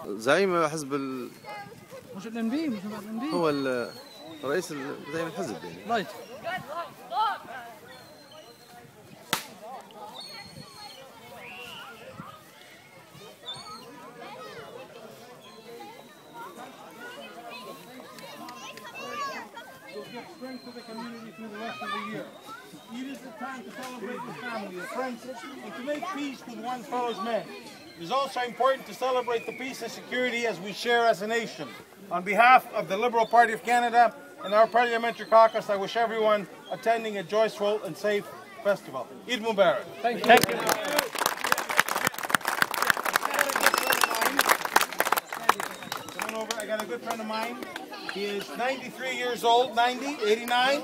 زعيم حزب مش الام دي، مش الام دي، هو رئيس زعيم الحزب يعني. رايت. Strength to the community through the rest of the year. It is the time to celebrate with family and friends and to make peace with one's fellow men. It is also important to celebrate the peace and security as we share as a nation. On behalf of the Liberal Party of Canada and our parliamentary caucus, I wish everyone attending a joyful and safe festival. Eid Mubarak. Thank you. Thank you. Coming over, I got a good friend of mine. He is 93 years old, 90, 89,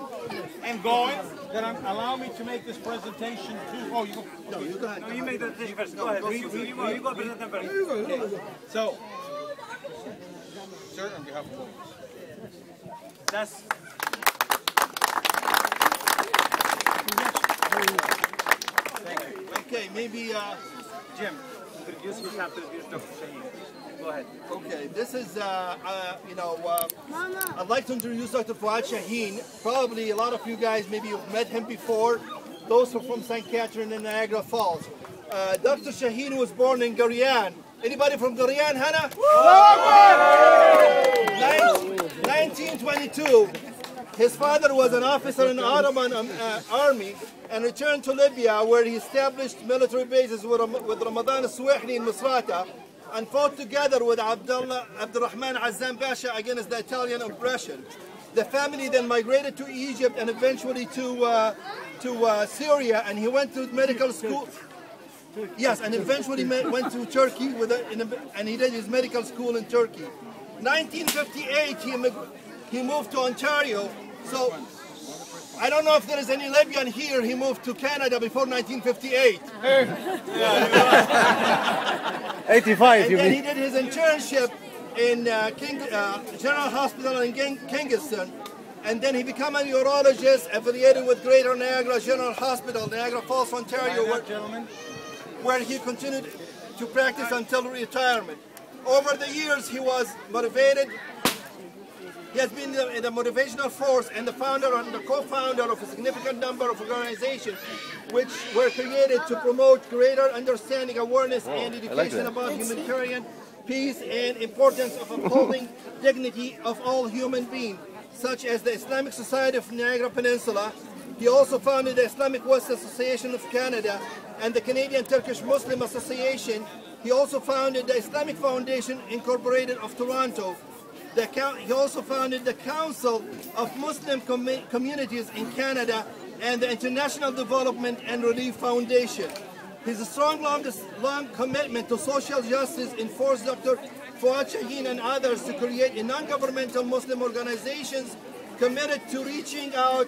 and going. Then allow me to make this presentation to... Oh, you go. No, you go ahead. No, you make the presentation first. Go ahead. You go present them first. Okay. So, sir, on behalf of... That's... Okay, maybe, Jim, introduce yourself to Dr. Shaheen. Go ahead. Okay, this is, I'd like to introduce Dr. Fuad Shaheen. Probably a lot of you guys, maybe you've met him before. Those who are from St. Catherine and Niagara Falls. Dr. Shaheen was born in Garian. Anybody from Garian, Hannah? 1922. His father was an officer in the Ottoman army and returned to Libya, where he established military bases with Ramadan al-Suwahni in Misrata, and fought together with Abdurrahman Azzam Pasha against the Italian oppression. The family then migrated to Egypt and eventually to Syria, and he went to medical school. Yes, and eventually went to Turkey and he did his medical school in Turkey. 1958, he moved to Ontario. So I don't know if there is any Libyan here. He moved to Canada before 1958. 85, and then he did his internship in General Hospital in Kingston, and then he became a urologist affiliated with Greater Niagara General Hospital, Niagara Falls, Ontario, where he continued to practice until retirement. Over the years, he was motivated. He has been the motivational force and the founder and the co-founder of a significant number of organizations which were created to promote greater understanding, awareness, and education about humanitarian peace and importance of upholding dignity of all human beings, such as the Islamic Society of Niagara Peninsula. He also founded the Islamic West Association of Canada and the Canadian Turkish Muslim Association. He also founded the Islamic Foundation Incorporated of Toronto. He also founded the Council of Muslim Communities in Canada and the International Development and Relief Foundation. His strong, long commitment to social justice enforced Dr. Fuad Shaheen and others to create a non-governmental Muslim organizations committed to reaching out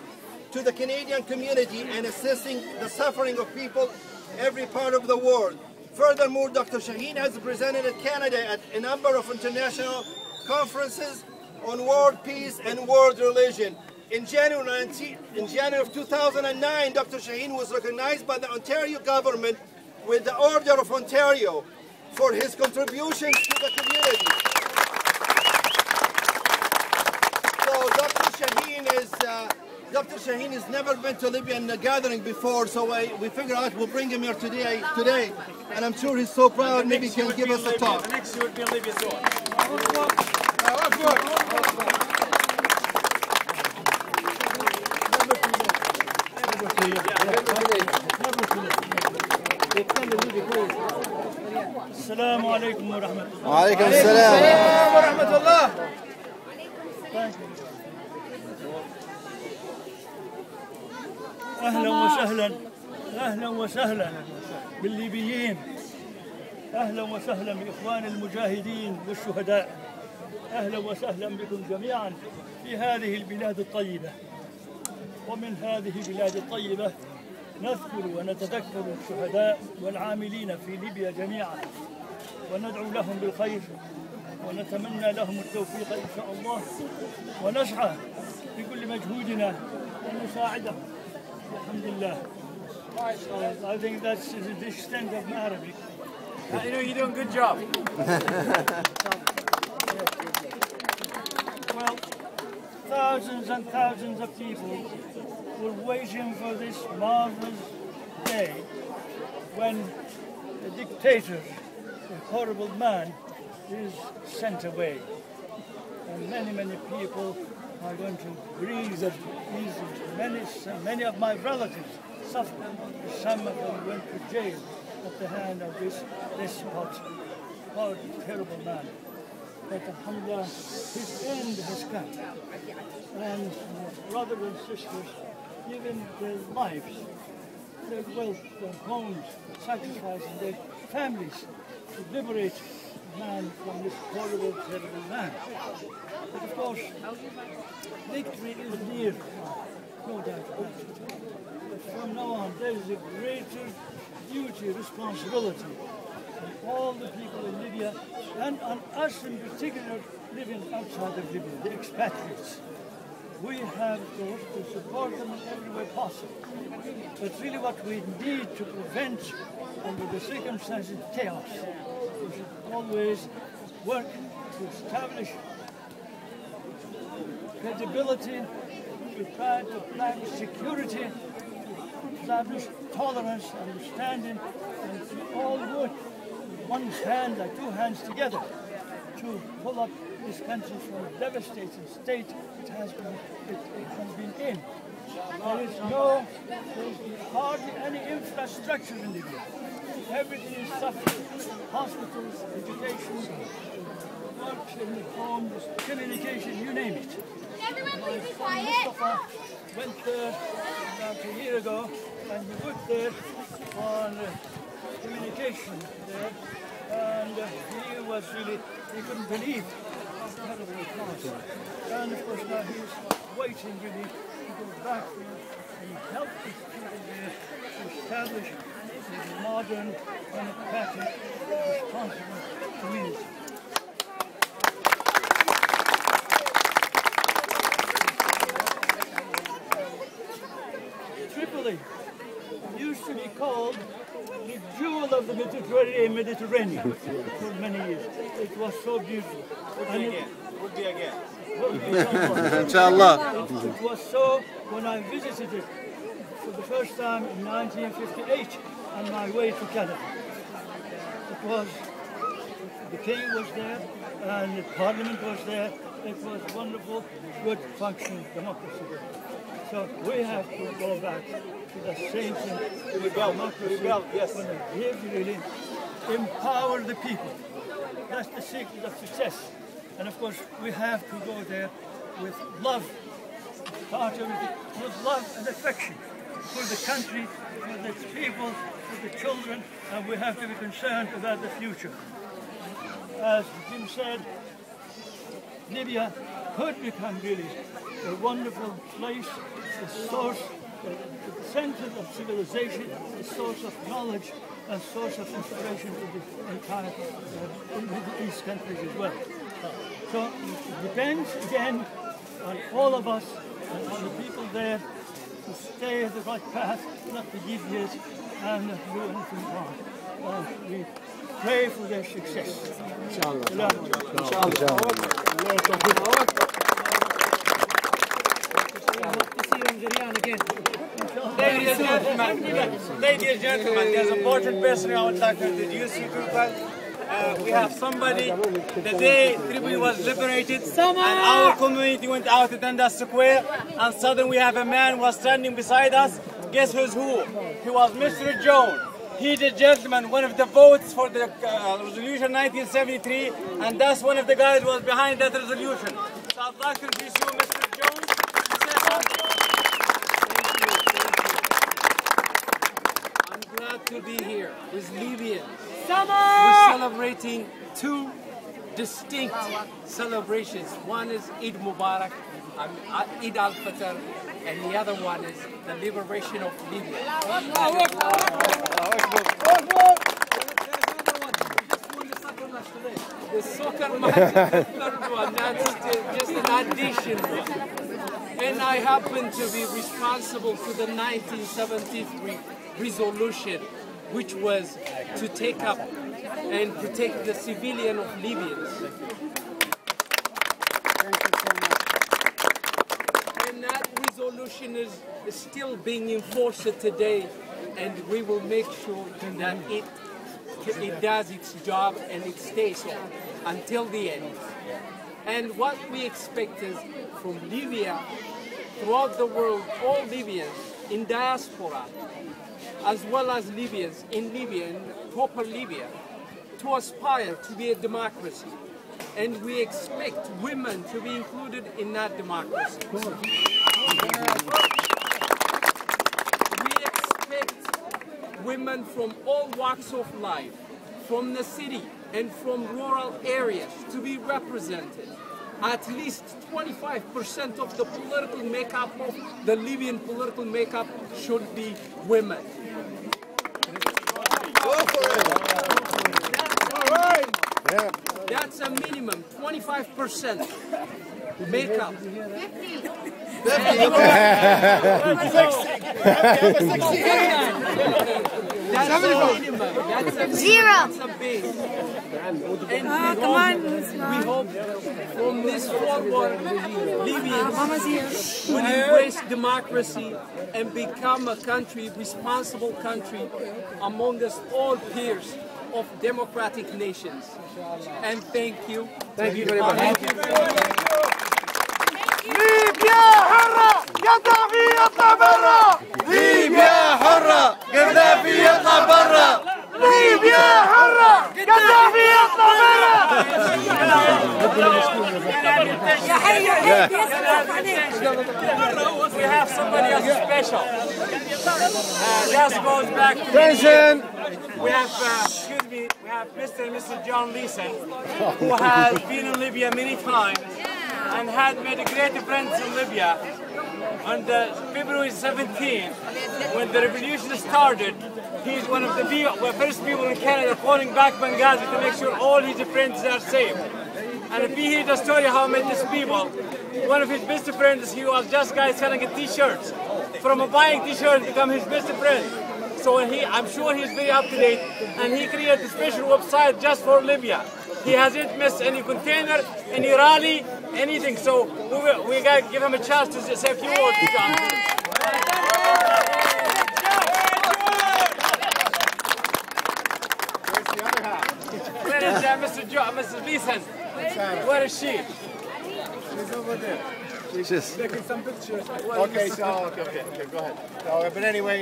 to the Canadian community and assisting the suffering of people every part of the world. Furthermore, Dr. Shaheen has represented Canada at a number of international conferences on world peace and world religion. In January of 2009, Dr. Shaheen was recognized by the Ontario government with the Order of Ontario for his contributions to the community. So Dr. Shaheen has never been to Libyan gathering before, so we figured out we'll bring him here today, and I'm sure he's so proud. Maybe he can give us a talk. The next year would be in Libya soon. السلام عليكم ورحمة الله. وعليكم السلام ورحمة الله. أهلا وسهلا بالليبيين. أهلا وسهلا بإخوان المجاهدين والشهداء. أهلا وسهلا بكم جميعا في هذه البلاد الطيبة. ومن هذه البلاد الطيبة نذكر ونتذكر الشهداء والعاملين في ليبيا جميعا، وندعو لهم بالخير ونتمنى لهم التوفيق إن شاء الله، ونسعى بكل مجهودنا أن نساعدهم. الحمد لله. I think that's the extent of Arabic. You know, you're doing a good job. Well, thousands and thousands of people were waiting for this marvelous day when the dictator, the horrible man, is sent away. And many, many people are going to breathe easy. Many of my relatives suffered. Some of them went to jail at the hand of this despot, terrible man. But alhamdulillah, his end has come. And brothers and sisters, given their lives, their wealth, their homes, sacrificing their families to liberate man from this horrible, terrible man. But of course, victory is near, no doubt about it. But from now on, there is a greater duty, responsibility on all the people in Libya, and on us in particular, living outside of Libya, the expatriates. We have, of course, to support them in every way possible. But really what we need to prevent, under the circumstances, chaos. We should always work to establish credibility, to try to plant security, to establish tolerance, understanding, and to all work with one hand, like two hands together, to pull up this country from a devastating state it has been in. There's hardly any infrastructure in Libya. Everything is suffering. Hospitals, education, work in the homes, communication, you name it. Everyone please be quiet. Mustafa went there about a year ago, and he worked there on communication there, and he was really, he couldn't believe how terrible it was. And of course now he's waiting really to go back there and help his people there to establish a modern, democratic, responsible community. Tripoli used to be called the jewel of the Mediterranean for many years. It was so beautiful. Would be again. Inshallah. It was so when I visited it for the first time in 1958 on my way to Canada. It was, the king was there and the parliament was there. It was wonderful, good functioning democracy there. So we have to go back to the same thing with democracy. Yes. When we really empower the people. That's the secret of success. And of course, we have to go there with love, part of it, with love and affection for the country, for its people, for the children, and we have to be concerned about the future. As Jim said, Libya could become really a wonderful place, a source, the center of civilization, a source of knowledge, a source of inspiration to the entire Middle East countries as well. So it depends again on all of us and on the people there to stay at the right path, not to deviate and not do anything wrong. We pray for their success. Inshallah. Ladies and gentlemen, there's an important person I would like to introduce you to. We have somebody, the day Tripoli was liberated, and our community went out to Dundas Square, and suddenly we have a man who was standing beside us. Guess who's who? He was Mr. Jones. He, the gentleman, one of the votes for the resolution 1973, and that's one of the guys who was behind that resolution. So I'd like to introduce you, Mr. Jones. I'm glad to be here with Libyans. We're celebrating two distinct celebrations. One is Eid Mubarak, Eid al-Fitr, and the other one is the liberation of Libya. The soccer match is the third one, that's just an addition. And I happen to be responsible for the 1973 resolution, which was to take up and protect the civilian of Libyans. And that resolution is still being enforced today, and we will make sure that it does its job and it stays on until the end. And what we expect is from Libya, throughout the world, all Libyans in diaspora, as well as Libyans in Libya, in proper Libya, to aspire to be a democracy. And we expect women to be included in that democracy. We expect women from all walks of life, from the city and from rural areas, to be represented. At least 25% of the political makeup of the Libyan political makeup should be women. That's a minimum, 25% makeup. 50. That's a minimum. That's a Zero. That's a base. And we hope from this forward, Libyans will embrace democracy and become a country, responsible country, amongst all peers of democratic nations. And thank you. Thank you very much. ليبيا حرة قذافي يطلع برا ليبيا حرة قذافي يطلع برا ليبيا حرة قذافي يطلع برا يا حي يا حي We have somebody else special. This goes back to Attention! we have, excuse me, we have Mr. and Mrs. John Leeson, who has been in Libya many times and had made great friends in Libya. On February 17th, when the revolution started, he's one of the first people in Canada calling back Benghazi to make sure all his friends are safe. And if you hear the story how he met these people, one of his best friends, he was just guy selling t-shirts. From a buying t-shirts become his best friend. So I'm sure he's very up to date, and he created a special website just for Libya. He hasn't missed any container, any rally, anything. So we got to give him a chance to say a few words, John. Where's the other half? Where is Mrs. Leeson? Where is she? She's over there. Just Okay, so okay, go ahead. So, but anyway,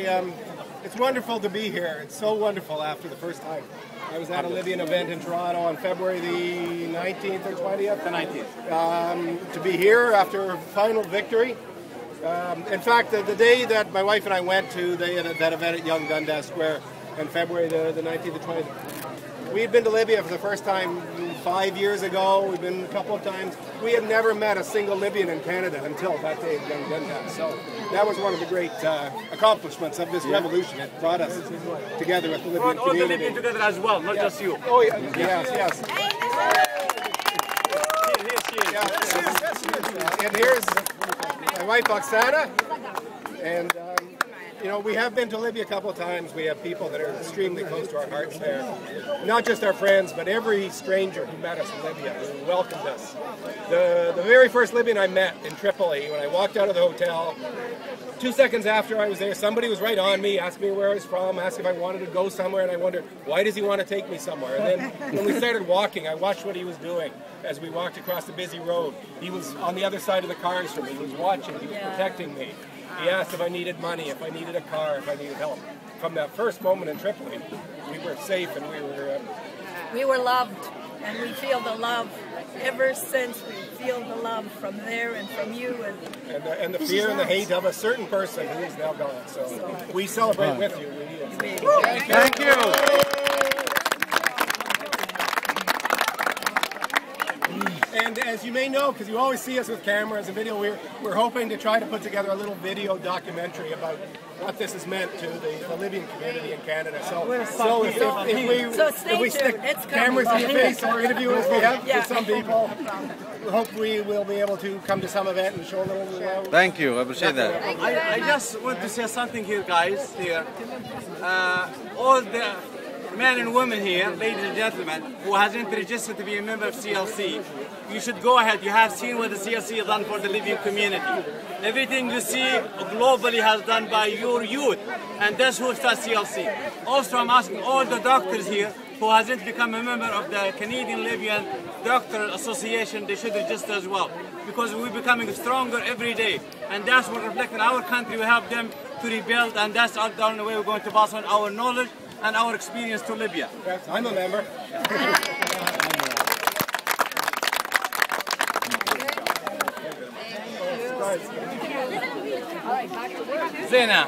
it's wonderful to be here. It's so wonderful after the first time. I was at a Libyan event in Toronto on February the 19th or 20th? The 19th. To be here after final victory. In fact, the day that my wife and I went to that event at Young Dundas Square on February the 19th or 20th, we had been to Libya for the first time 5 years ago. We've been a couple of times. We had never met a single Libyan in Canada until that day at Young Dundas. So that was one of the great accomplishments of this revolution. It brought us together with the Libyan All the community. Libyans together as well, not just you. Oh, yeah. Yes. And here's my wife, Oksana. And, you know, we have been to Libya a couple of times. We have people that are extremely close to our hearts there. Not just our friends, but every stranger who met us in Libya, who welcomed us. The very first Libyan I met in Tripoli, when I walked out of the hotel, 2 seconds after I was there, somebody was right on me, asked me where I was from, asked if I wanted to go somewhere, and I wondered, why does he want to take me somewhere? And then when we started walking, I watched what he was doing as we walked across the busy road. He was on the other side of the cars from me. He was watching, he was protecting me. He asked if I needed money, if I needed a car, if I needed help. From that first moment in Tripoli, we were safe and we were loved, and we feel the love ever since. We feel the love from there and from you. And the fear and the hate of a certain person who is now gone. So we celebrate with you. thank you. And as you may know, because you always see us with cameras and video, we're hoping to try to put together a little video documentary about what this has meant to the Libyan community in Canada. So if we stick cameras in your face or interview as we have with some people, we hope we will be able to come to some event and show a little. Thank you. I appreciate that. I just want to say something here, guys. Here, all the men and women here, ladies and gentlemen, who hasn't registered to be a member of CLC, you should go ahead. You have seen what the CLC has done for the Libyan community. Everything you see globally has done by your youth, and that's who starts CLC. Also, I'm asking all the doctors here who hasn't become a member of the Canadian Libyan Doctor Association, they should register as well, because we're becoming stronger every day, and that's what reflects in our country. We help them to rebuild, and that's the only way we're going to pass on our knowledge and our experience to Libya. I'm a member. Zena.